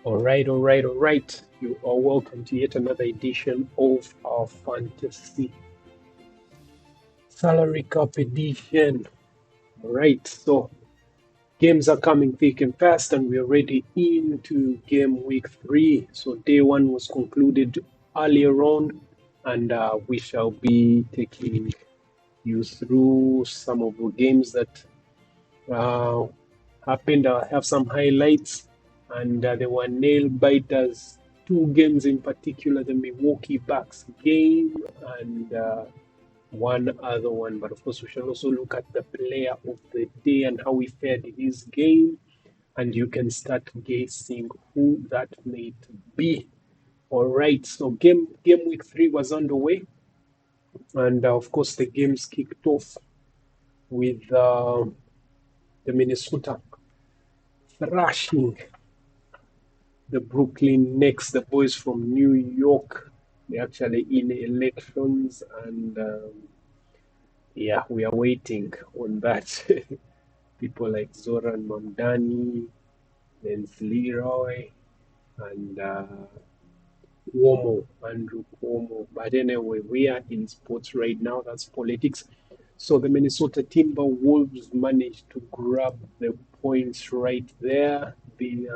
All right. You are welcome to yet another edition of our fantasy salary cup edition. All right, so games are coming thick and fast, and we're already into game week 3. So day 1 was concluded earlier on, and we shall be taking you through some of the games that uh, happened. I have some highlights, and there were nail biters. Two games in particular: the Milwaukee Bucks game and one other one. But of course, we shall also look at the player of the day and how he fared in his game, and you can start guessing who that may be. All right, so game week 3 was underway, and of course the games kicked off with the Minnesota thrashing the Brooklyn Nets, the boys from New York. They're actually in elections, and yeah, we are waiting on that. People like Zoran Mamdani, then Leroy, and Andrew Cuomo. But anyway, we are in sports right now. That's politics. So the Minnesota Timberwolves managed to grab the points right there. The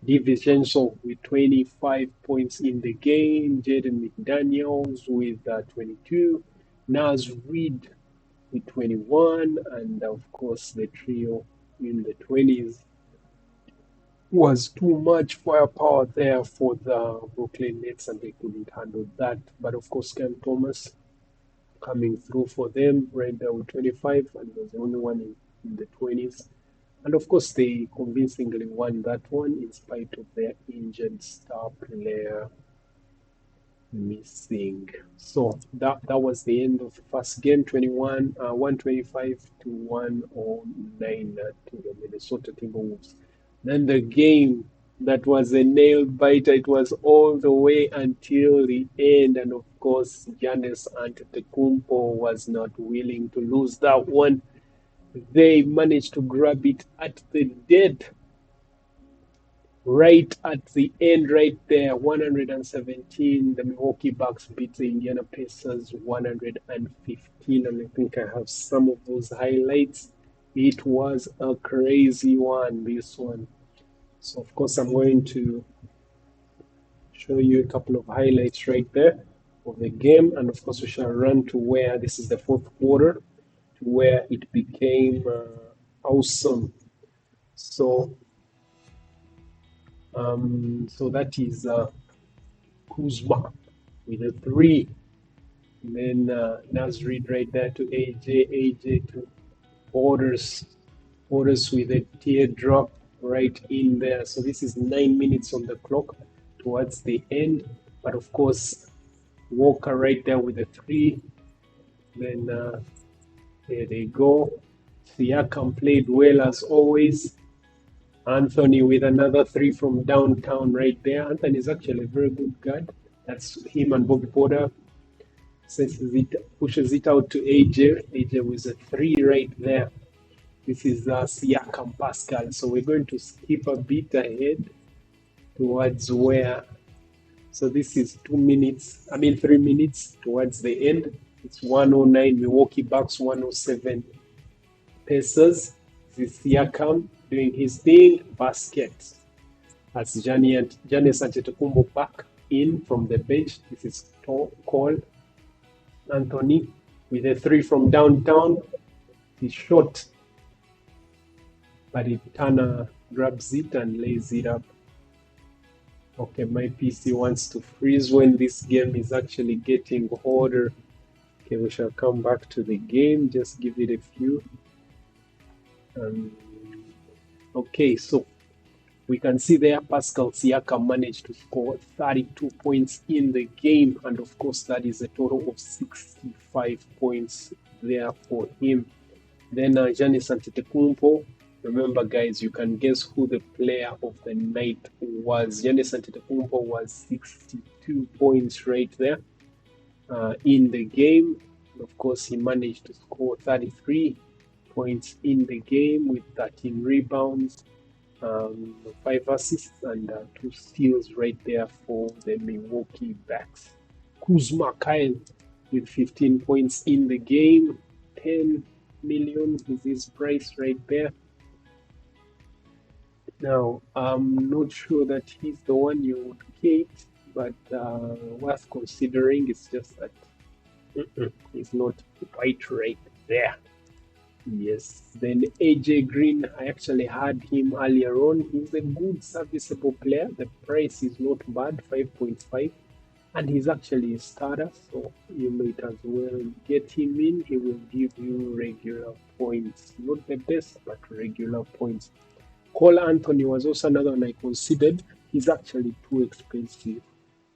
DiVincenzo with 25 points in the game, Jaden McDaniels with 22, Naz Reid with 21, and of course the trio in the 20s. Was too much firepower there for the Brooklyn Nets, and they couldn't handle that. But of course, Cam Thomas coming through for them right there with 25, and was the only one in the 20s. And of course, they convincingly won that one in spite of their injured star player missing. So that was the end of the first game, 125 to 109 to the Minnesota Timberwolves. Then the game that was a nail biter, it was all the way until the end. And of course, Giannis Antetokounmpo was not willing to lose that one. They managed to grab it at the dead, right at the end, right there, 117. The Milwaukee Bucks beat the Indiana Pacers 115, and I think I have some of those highlights. It was a crazy one, this one. So, of course, I'm going to show you a couple of highlights right there of the game, and of course, we shall run to where this is the fourth quarter, to where it became awesome. So, so that is Kuzma with a 3. And then Naz Reid right there to AJ to Orders with a teardrop right in there. So this is 9 minutes on the clock towards the end. But of course, Walker right there with a 3. Then there they go. Siakam played well as always. Anthony with another 3 from downtown right there. Anthony is actually a very good guard. That's him and Bobby Porter. Pushes it out to AJ. AJ with a 3 right there. This is Siakam Pascal. So we're going to skip a bit ahead towards where. So this is 3 minutes towards the end. It's 109 Milwaukee Bucks, 107 Pacers. This is Siakam doing his thing, basket. As Giannis Antetokounmpo back in from the bench. This is called Anthony with a 3 from downtown. He's short, but Turner grabs it and lays it up. Okay, my PC wants to freeze when this game is actually getting hotter. Okay, we shall come back to the game. Just give it a few. Okay, so we can see there Pascal Siakam managed to score 32 points in the game, and of course that is a total of 65 points there for him. Then Giannis Antetokounmpo, remember guys, you can guess who the player of the night was. Giannis Antetokounmpo was 62 points right there in the game. Of course, he managed to score 33 points in the game with 13 rebounds. 5 assists and 2 steals right there for the Milwaukee Bucks. Kuzma Kyle with 15 points in the game, 10 million is his price right there. Now, I'm not sure that he's the one you would get, but worth considering. It's just that he's not quite right there. Yes, then AJ Green, I actually had him earlier on. He's a good serviceable player. The price is not bad, 5.5, and he's actually a starter, so you might as well get him in. He will give you regular points. Not the best, but regular points. Cole Anthony was also another one I considered. He's actually too expensive,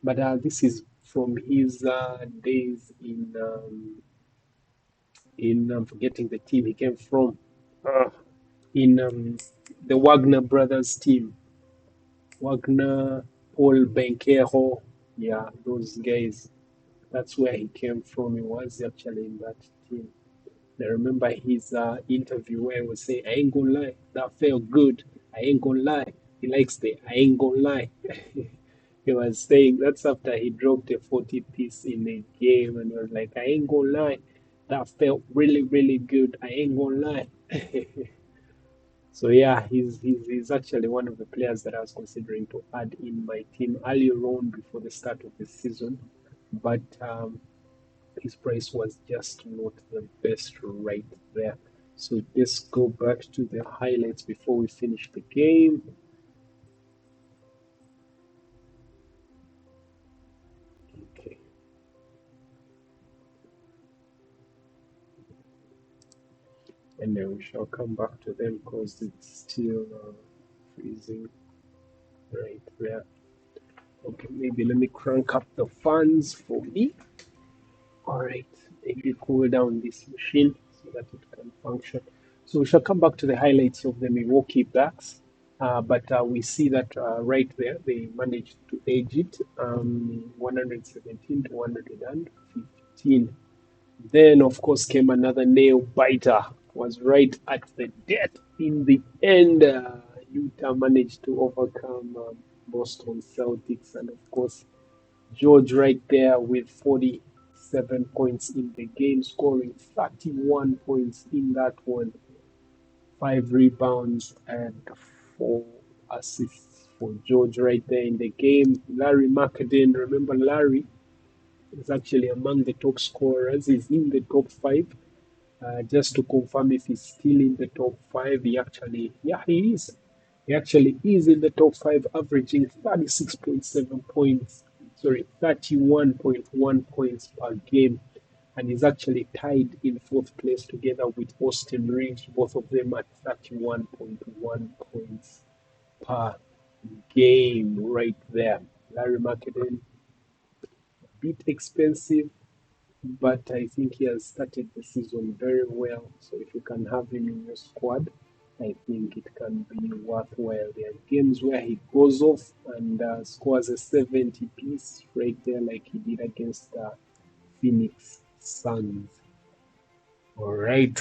but this is from his days in I'm forgetting the team he came from. Uh, in the Wagner brothers team. Wagner, Paul Benquejo, yeah, those guys. That's where he came from. He was actually in that team. I remember his interview where he was saying, I ain't gonna lie, that felt good. I ain't gonna lie. He likes the I ain't gonna lie. He was saying that's after he dropped a 40 piece in a game and he was like, I ain't gonna lie. That felt really, really good. I ain't gonna lie. So yeah, he's actually one of the players that I was considering to add in my team earlier on before the start of the season, but his price was just not the best right there. So let's go back to the highlights before we finish the game. Okay, and then we shall come back to them because it's still freezing right there. Okay, maybe let me crank up the fans for me. All right, maybe cool down this machine so that it can function. So we shall come back to the highlights of the Milwaukee Bucks. But we see that right there, they managed to edge it 117 to 115. Then, of course, came another nail biter. Was right at the death in the end. Utah managed to overcome Boston Celtics, and of course, George right there with 47 points in the game, scoring 31 points in that one, 5 rebounds and 4 assists for George right there in the game. Larry McAdin, remember Larry is actually among the top scorers. He's in the top 5. Just to confirm if he's still in the top 5, yeah, he is. He actually is in the top 5, averaging 36.7 points, 31.1 points per game. And he's actually tied in 4th place together with Austin Reeves, both of them at 31.1 points per game right there. Larry McAdoo, a bit expensive, but I think he has started the season very well. So if you can have him in your squad, I think it can be worthwhile. There are games where he goes off and scores a 70 piece right there, like he did against Phoenix Suns. All right,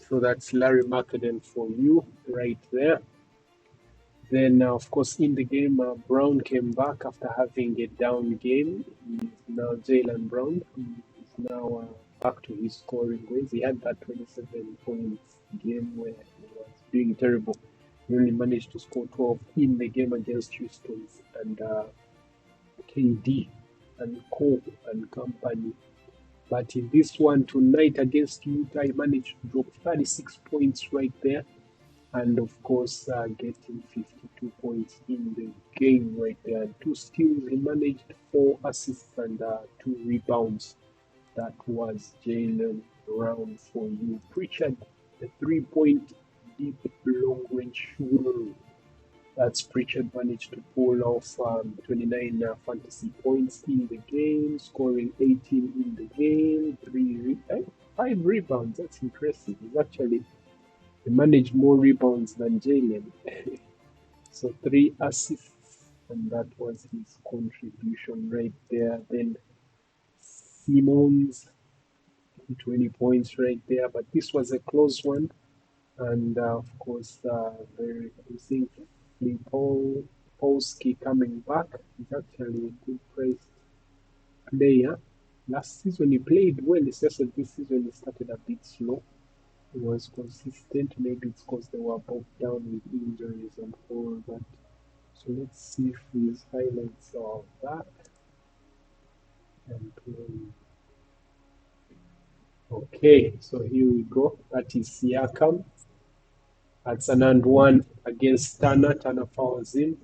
so that's Larry McAdoo for you right there. Then, of course, in the game, Brown came back after having a down game. He's now Jalen Brown. He's now back to his scoring ways. He had that 27 points game where he was doing terrible. He only managed to score 12 in the game against Houston and KD and Cole and company. But in this one tonight against Utah, he managed to drop 36 points right there and of course getting 52 points in the game right there. And 2 steals, he managed 4 assists and 2 rebounds. That was Jalen Brown for you. Pritchard, the 3-point deep long range shooter. That's Pritchard managed to pull off 29 fantasy points in the game, scoring 18 in the game, 5 rebounds. That's impressive. He's actually he managed more rebounds than Jalen. So 3 assists, and that was his contribution right there. Then Simmons, 20 points right there, but this was a close one. And of course, very, I think hopefully Polski coming back. He's actually a good praised player. Last season he played well. It's just that this season he started a bit slow. He was consistent. Maybe it's because they were bogged down with injuries and all that. So let's see if his highlights are back. And okay, so here we go. That is Siakam. That's an and one against Turner. Turner fouls him.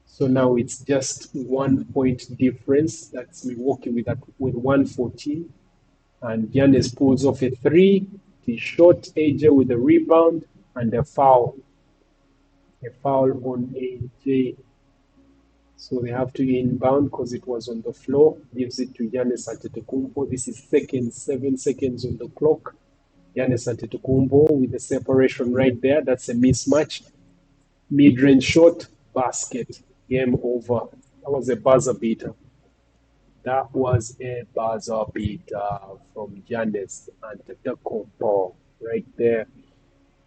So now it's just 1 point difference. That's Milwaukee with 114. And Giannis pulls off a three. He shot AJ with a rebound and a foul. A foul on AJ. So they have to inbound because it was on the floor. Gives it to Giannis Antetokounmpo. This is 7 seconds on the clock. Giannis Antetokounmpo with the separation right there. That's a mismatch. Mid-range shot, basket. Game over. That was a buzzer beater. That was a buzzer beater from Giannis Antetokounmpo right there.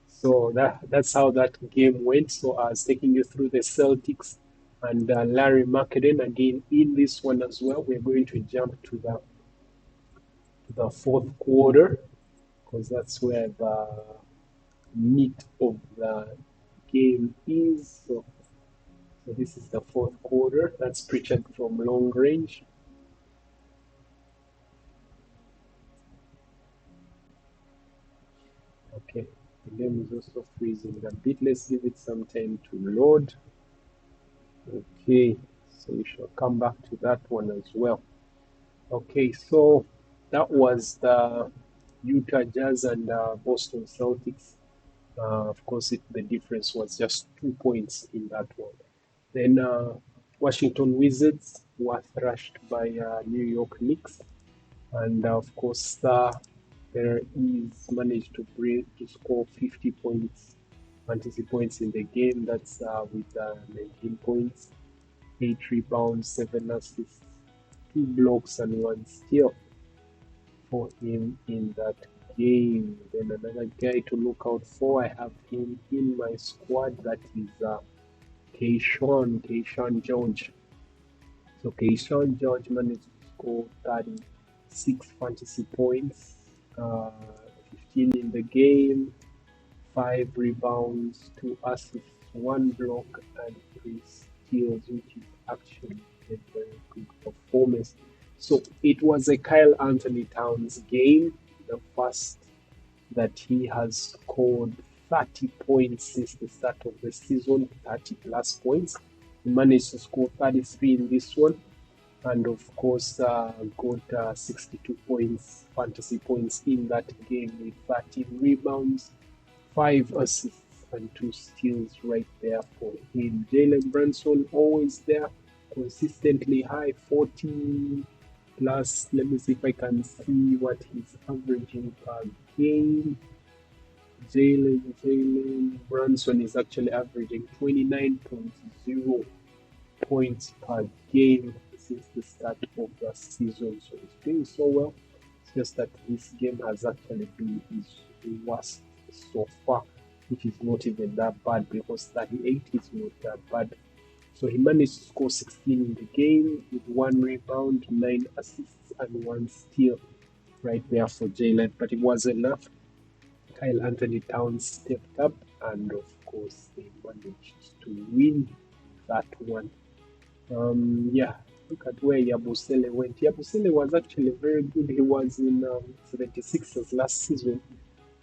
So that's how that game went. So I was taking you through the Celtics and Larry Marketing again in this one as well. We're going to jump to the fourth quarter because that's where the meat of the game is. So this is the fourth quarter. That's Pritchard from long range. Okay, the game is also freezing a bit. Let's give it some time to load. Okay, so we shall come back to that one as well. Okay, so that was the Utah Jazz and Boston Celtics. Of course, the difference was just 2 points in that one. Then Washington Wizards were thrashed by New York Knicks, and of course, there is managed to score 50 points, fantasy points in the game. That's with 19 points, 8 rebounds, 7 assists, 2 blocks, and 1 steal for him in that game. Then another guy to look out for, I have him in my squad. That is Keyshawn George. So Keyshawn George managed to score 36 fantasy points, 15 in the game, 5 rebounds, 2 assists, 1 block, and 3 steals, which is actually a very good performance. So it was a Kyle Anthony Towns game, the first that he has scored 30 points since the start of the season, 30 plus points. He managed to score 33 in this one, and of course got 62 points, fantasy points in that game with 13 rebounds, 5 assists, and 2 steals right there for him. Jalen Brunson always there, consistently high, 40 plus. Let me see if I can see what he's averaging per game. Jalen Brunson is actually averaging 29.0 points per game since the start of the season. So he's doing so well. It's just that this game has actually been his worst so far, which is not even that bad because 38 is not that bad. So he managed to score 16 in the game with 1 rebound, 9 assists, and 1 steal right there for Jalen. But it wasn't enough. Kyle Anthony Towns stepped up, and of course, they managed to win that one. Yeah, look at where Yabusele went. Yabusele was actually very good. He was in 76ers last season,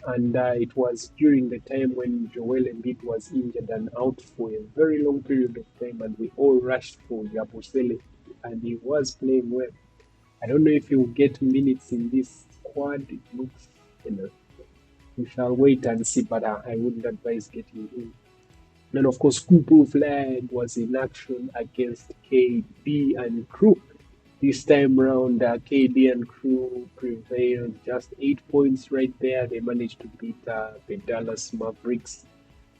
and it was during the time when Joel Embiid was injured and out for a very long period of time, and we all rushed for Yabusele, and he was playing well. I don't know if he will get minutes in this squad. It looks, we shall wait and see, but I wouldn't advise getting him. And of course, Kupu Flag was in action against KD and crew. This time round, KD and crew prevailed, just 8 points right there. They managed to beat the Dallas Mavericks.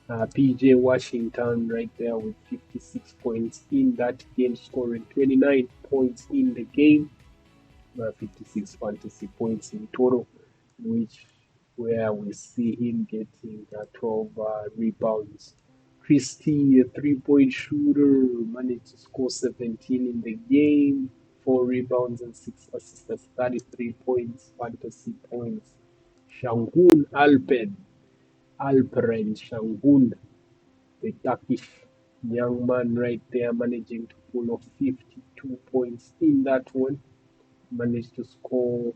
PJ Washington right there with 56 points in that game, scoring 29 points in the game, 56 fantasy points in total, which where we see him getting 12 rebounds Christie, a three-point shooter, managed to score 17 in the game, 4 rebounds and 6 assists. That's 33 points, fantasy points. Shangun Alperen Shangun, the Turkish young man right there, managing to pull off 52 points in that one. Managed to score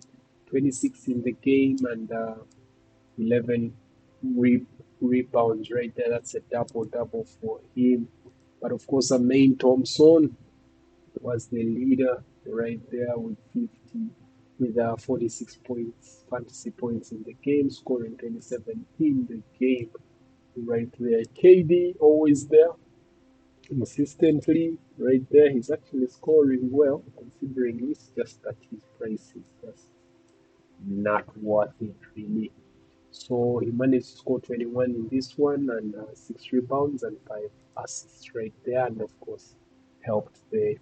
26 in the game and 11 re- rebounds right there. That's a double double for him. But of course, Main Thompson was the leader right there with 46 points, fantasy points in the game, scoring 27 in the game right there. KD always there consistently right there. He's actually scoring well considering it's just that his price is just not worth it really. So he managed to score 21 in this one and 6 rebounds and 5 assists right there, and of course helped the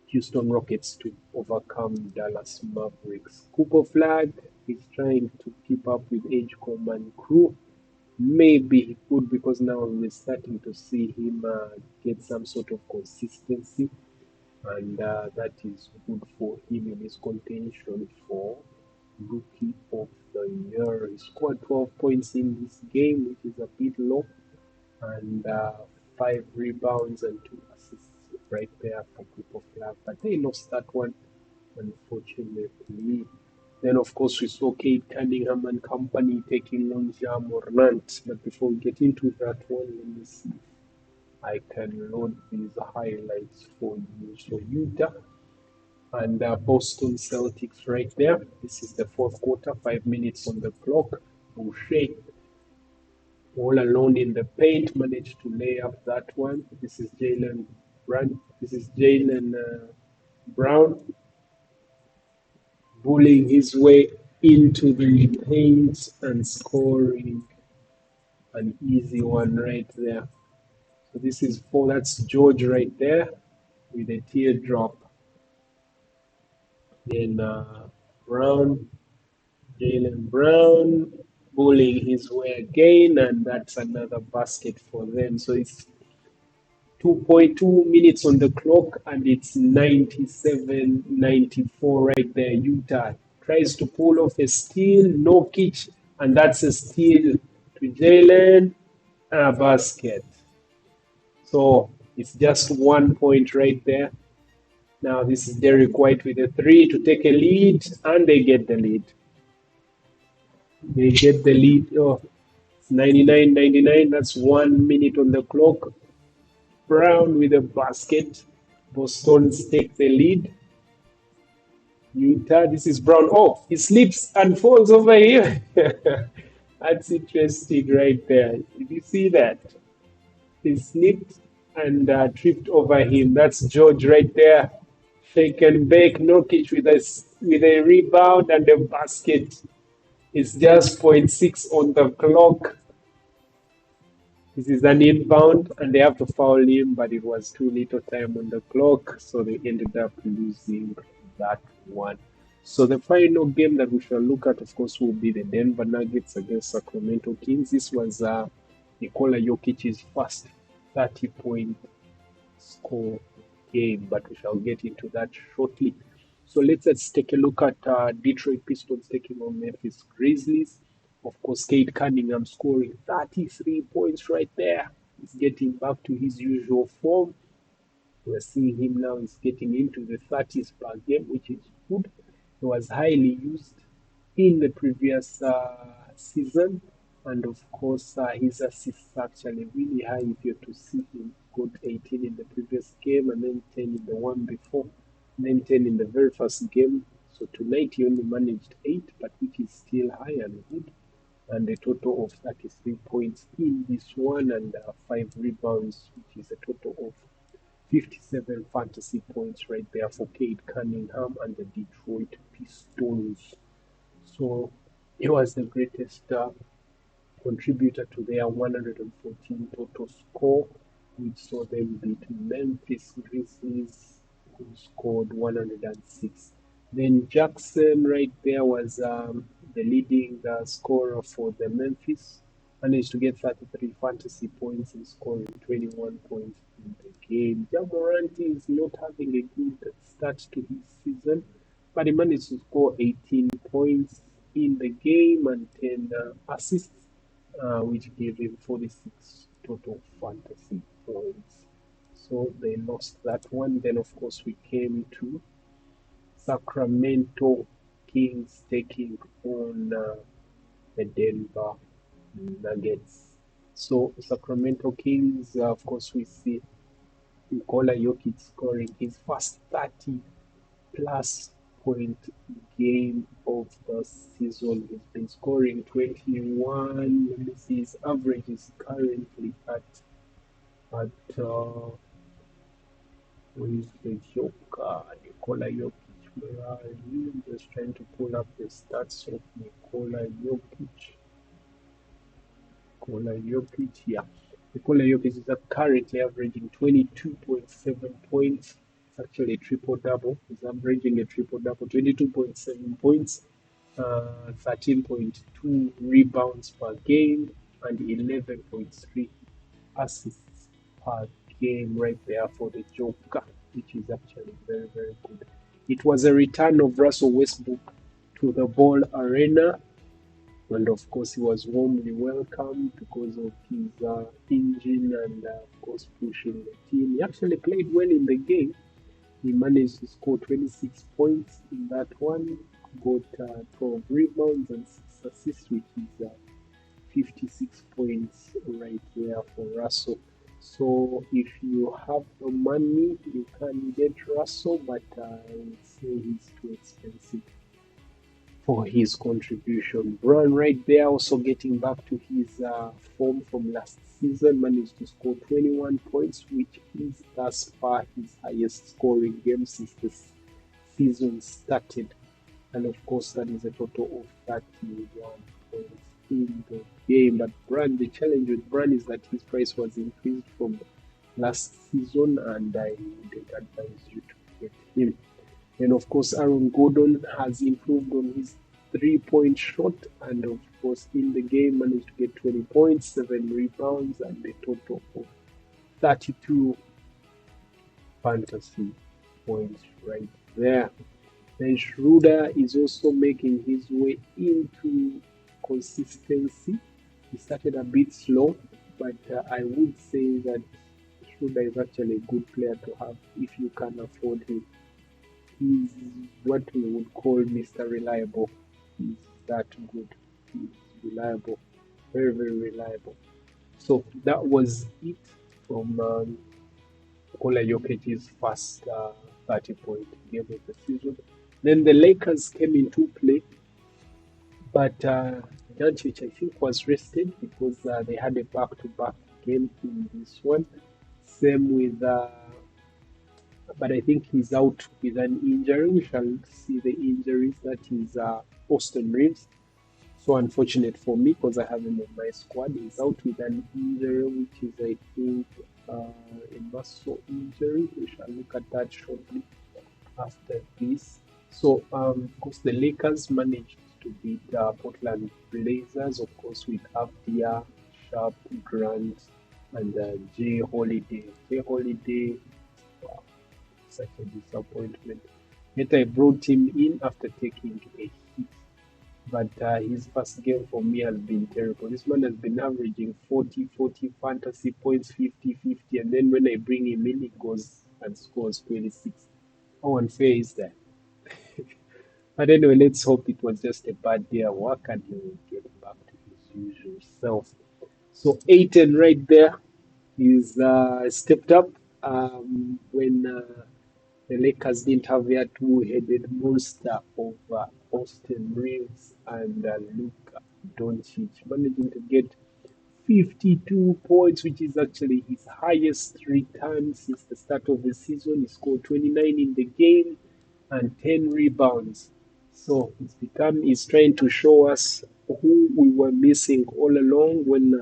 Houston Rockets to overcome Dallas Mavericks. Cooper Flag is trying to keep up with Edgecombe and crew. Maybe he could because now we're starting to see him get some sort of consistency, and that is good for him in his contention for Rookie of the Year. He scored 12 points in this game, which is a bit low, and 5 rebounds and 2 assists right there for Cooper Flag. But they lost that one, unfortunately. Then, of course, we saw Kate Cunningham and company taking on Ja Morant. But before we get into that one, let me see if I can load these highlights for you. So, Utah and Boston Celtics right there. This is the fourth quarter, 5 minutes on the clock. Boucher all alone in the paint managed to lay up that one. This is Jalen Brown. This is Jalen Brown bullying his way into the paint and scoring an easy one right there. So this is four. That's George right there with a teardrop. Then Brown, Jalen Brown bullying his way again, and that's another basket for them. So it's 2.2 minutes on the clock, and it's 97-94 right there. Utah tries to pull off a steal, no catch, and that's a steal to Jalen, a basket. So it's just 1 point right there. Now this is Derek White with a three to take a lead, and they get the lead. They get the lead. Oh, it's 99-99. That's 1 minute on the clock. Brown with a basket. Boston's take the lead. Utah, this is Brown. Oh, he slips and falls over here. That's interesting right there. Did you see that? He slipped and tripped over him. That's George right there. Shake and bake. Jokic with a rebound and a basket. It's just 0.6 on the clock. This is an inbound, and they have to foul him, but it was too little time on the clock, so they ended up losing that one. So the final game that we shall look at, of course, will be the Denver Nuggets against Sacramento Kings. This was Nikola Jokic's first 30-point score game, but we shall get into that shortly. So let's take a look at Detroit Pistons taking on Memphis Grizzlies. Of course, Cade Cunningham scoring 33 points right there. He's getting back to his usual form. We're seeing him now, he's getting into the 30s per game, which is good. He was highly used in the previous season. And of course, his assists are actually really high if you're to see him. Got 18 in the previous game and then 10 in the one before, and then 10 in the very first game. So tonight he only managed 8, but which is still high and good. And a total of 33 points in this one and 5 rebounds, which is a total of 57 fantasy points right there for Cade Cunningham and the Detroit Pistons. So he was the greatest contributor to their 114 total score, which saw them beat Memphis Grizzlies, who scored 106. Then Jackson right there was the leading scorer for the Memphis, managed to get 33 fantasy points and scoring 21 points in the game. Ja Morant is not having a good start to his season, but he managed to score 18 points in the game and 10 assists, which gave him 46 total fantasy points. So they lost that one. Then, of course, we came to Sacramento Kings taking on the Denver Nuggets. So Sacramento Kings, of course, we see Nikola Jokic scoring his first 30 plus point game of the season. He's been scoring 21. Let me see, his average is currently at where is the Joker? Nikola Jokic. Where are you? I'm just trying to pull up the stats of Nikola Jokic. Nikola Jokic, yeah. Nikola Jokic is currently averaging 22.7 points. It's actually a triple double. He's averaging a triple double, 22.7 points, 13.2 rebounds per game, and 11.3 assists per game right there for the Joker, which is actually very, very good. It was a return of Russell Westbrook to the Ball Arena, and of course he was warmly welcomed because of his engine and of course pushing the team. He actually played well in the game. He managed to score 26 points in that one, got 12 rebounds and 6 assists, which is 56 points right there for Russell. So if you have the money, you can get Russell, but I would say he's too expensive for his contribution. Brown right there also getting back to his form from last season, managed to score 21 points, which is thus far his highest scoring game since the season started. And of course, that is a total of 31 points in the game. But Brand, the challenge with Brand is that his price was increased from last season, and I would advise you to get him. And of course, Aaron Gordon has improved on his 3-point shot, and of course, in the game, managed to get 20 points, 7 rebounds, and a total of 32 fantasy points right there. Then Schroeder is also making his way into consistency. He started a bit slow, but I would say that Schroeder is actually a good player to have if you can afford him. He's what we would call Mr. Reliable. He's that good. He's reliable. Very, very reliable. So that was it from Nikola Jokic's first 30-point game of the season. Then the Lakers came into play, but Doncic, I think, was rested because they had a back-to-back game in this one. Same with but I think he's out with an injury. We shall see the injuries. That is Austin Reeves. So unfortunate for me because I have him on my squad. He's out with an injury, which is, I think, a muscle injury. We shall look at that shortly after this. So, of course, the Lakers managed to beat Portland Blazers, of course, with Abdia, Sharp, Grant, and Jay Holiday. Jay Holiday, wow, such a disappointment. Yet I brought him in after taking a hit, but his first game for me has been terrible. This man has been averaging 40 fantasy points, 50, and then when I bring him in, he goes and scores 26. How unfair is that? But anyway, let's hope it was just a bad day at work and he will get back to his usual self. So Aiton right there is stepped up when the Lakers didn't have their two-headed monster of Austin Reeves and Luka Doncic, managing to get 52 points, which is actually his highest return since the start of the season. He scored 29 in the game and 10 rebounds. So he's trying to show us who we were missing all along when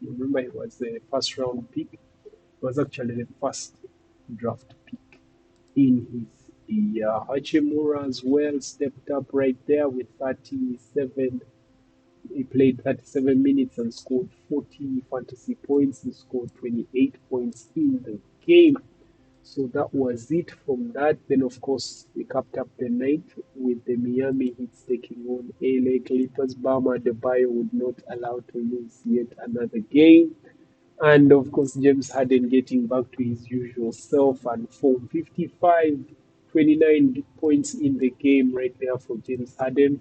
remember he was the first round pick. He was actually the first draft pick in his year. Hachimura as well stepped up right there with 37 He played 37 minutes and scored 40 fantasy points. He scored 28 points in the game. So that was it from that. Then, of course, we capped up the night with the Miami Heat taking on LA Clippers. Bama Adebayo would not allow to lose yet another game. And, of course, James Harden getting back to his usual self and form 55, 29 points in the game right there for James Harden.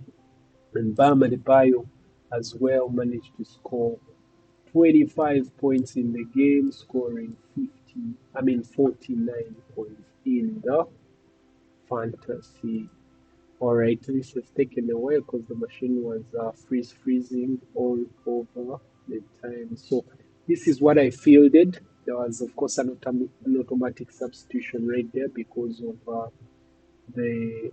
And Bama Adebayo as well managed to score 25 points in the game, scoring 49 points in the fantasy. All right, this has taken a while because the machine was freezing all over the time. So this is what I fielded. There was, of course, an automatic substitution right there because of the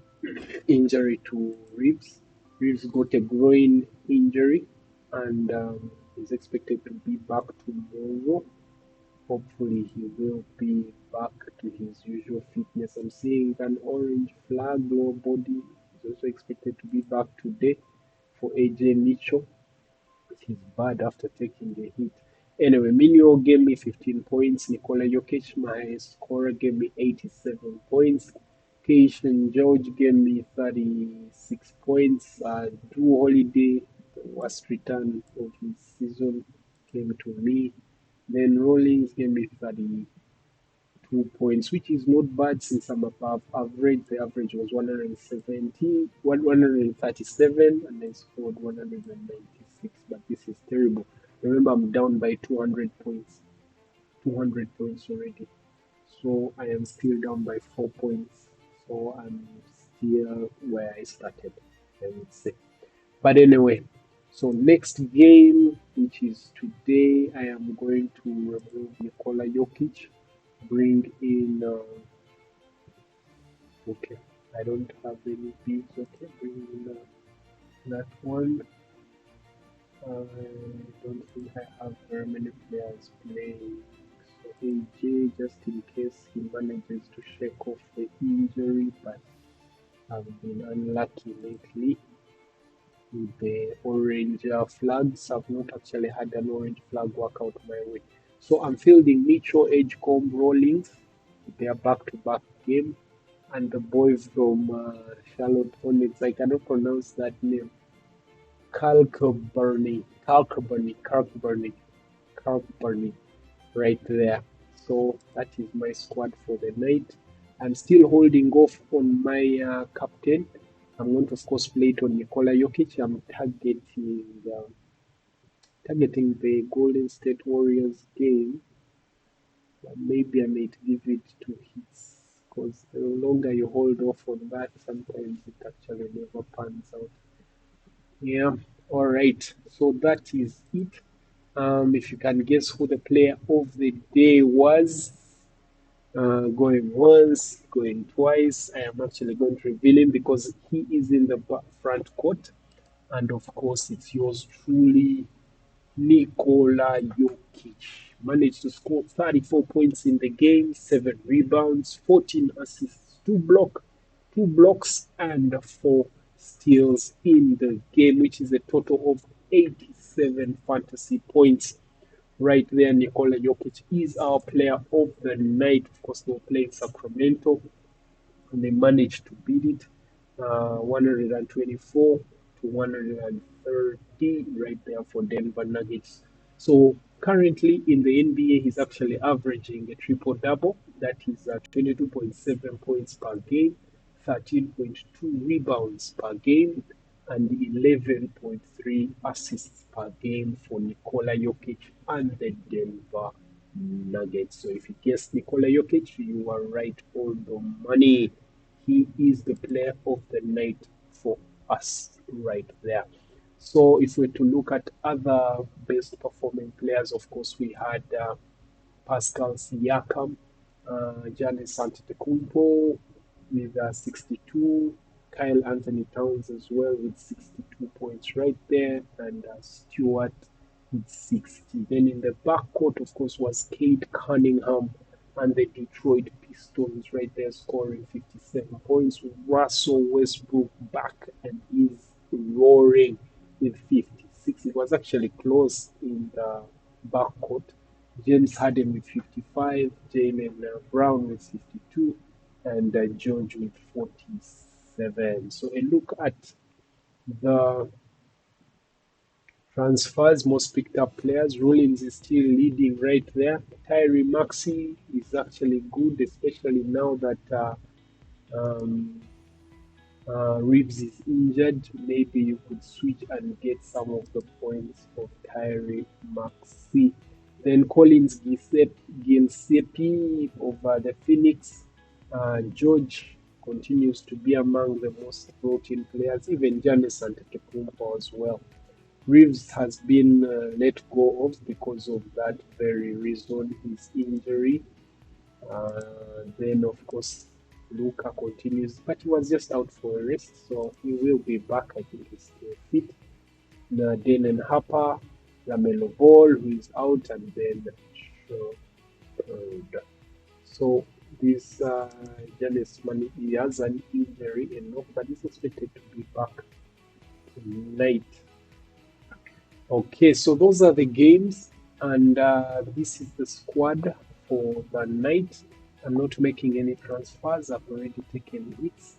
injury to Reeves. Reeves got a groin injury and is expected to be back tomorrow. Hopefully, he will be back to his usual fitness. I'm seeing an orange flag. Lower body is also expected to be back today for AJ Mitchell. He's bad after taking the hit. Anyway, Minio gave me 15 points. Nikola Jokic, my scorer, gave me 87 points. Keishan George gave me 36 points. Drew Holiday, the worst return of his season, came to me. Then Rollins gave me 32 points, which is not bad since I'm above average. The average was 137, and I scored 196. But this is terrible. Remember, I'm down by 200 points. 200 points already. So I am still down by 4 points. So I'm still where I started, I would say. But anyway, so next game, which is today, I am going to remove Nikola Jokic, bring in. Okay, I don't have any bids. Okay, bring in that one. I don't think I have very many players playing. So AJ, just in case he manages to shake off the injury, but I've been unlucky lately with the orange flags. I've not actually had an orange flag work out my way. So I'm fielding Mitchell, Edgecombe, Rollins, their back-to-back game, and the boy from Charlotte Hornets. I cannot pronounce that name. Kalkberny, right there. So that is my squad for the night. I'm still holding off on my captain. I'm going to, of course, play it on Nikola Jokic. I'm targeting the Golden State Warriors game. But maybe I might give it to his, because the longer you hold off on that, sometimes it actually never pans out. Yeah, all right. So that is it. If you can guess who the player of the day was, going once, going twice, I am actually going to reveal him because he is in the front court. And of course, it's yours truly, Nikola Jokic. Managed to score 34 points in the game, 7 rebounds, 14 assists, 2 blocks, and 4 steals in the game, which is a total of 87 fantasy points. Right there, Nikola Jokic is our player of the night. Of course, they were playing Sacramento and they managed to beat it 124 to 130 right there for Denver Nuggets. So currently in the NBA, he's actually averaging a triple double. That is 22.7 points per game, 13.2 rebounds per game, and 11.3 assists per game for Nikola Jokic and the Denver Nuggets. So if you guessed Nikola Jokic, you are right on the money. He is the player of the night for us right there. So if we're to look at other best performing players, of course we had Pascal Siakam, Giannis Antetokounmpo with 62, Kyle Anthony Towns as well with 62 points right there, and Stewart with 60. Then in the backcourt, of course, was Cade Cunningham and the Detroit Pistons right there scoring 57 points. Russell Westbrook back and is roaring with 56 56. It was actually close in the backcourt. James Harden with 55, Jaylen Brown with 52, and George with 47. So a look at the transfers, most picked up players. Rollins is still leading right there. Tyree Maxey is actually good, especially now that um, Reeves is injured. Maybe you could switch and get some of the points of Tyree Maxey. Then Collins Gilsepi over the Phoenix. George continues to be among the most brought in players, even Giannis Antetokounmpo as well. Reeves has been let go of because of that very reason, his injury. Then, of course, Luka continues, but he was just out for a rest, so he will be back. I think he's still fit. Now, Dalen Harper, Lamelo Ball, who is out, and then Shepard. So, this Giannis Money, he has an injury enough, but he's expected to be back tonight. Okay, so those are the games, and this is the squad for the night. I'm not making any transfers. I've already taken hits,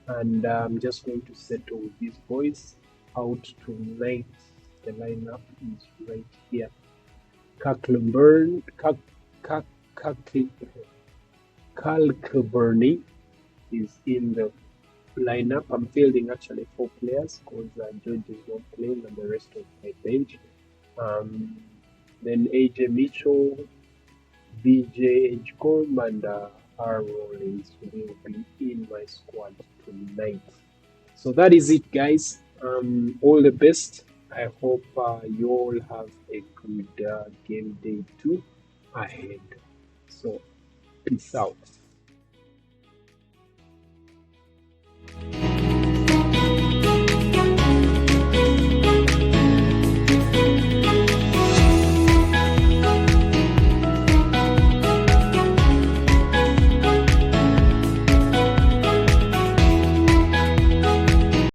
and I'm just going to settle with these boys out tonight. The lineup is right here. Carl Kilburney is in the lineup. I'm fielding actually 4 players because George is not playing and the rest of my bench. Um, then AJ Mitchell, BJ Edgecombe, and R. Rollins will be in my squad tonight. So that is it, guys. All the best. I hope you all have a good game day too ahead. So, peace out.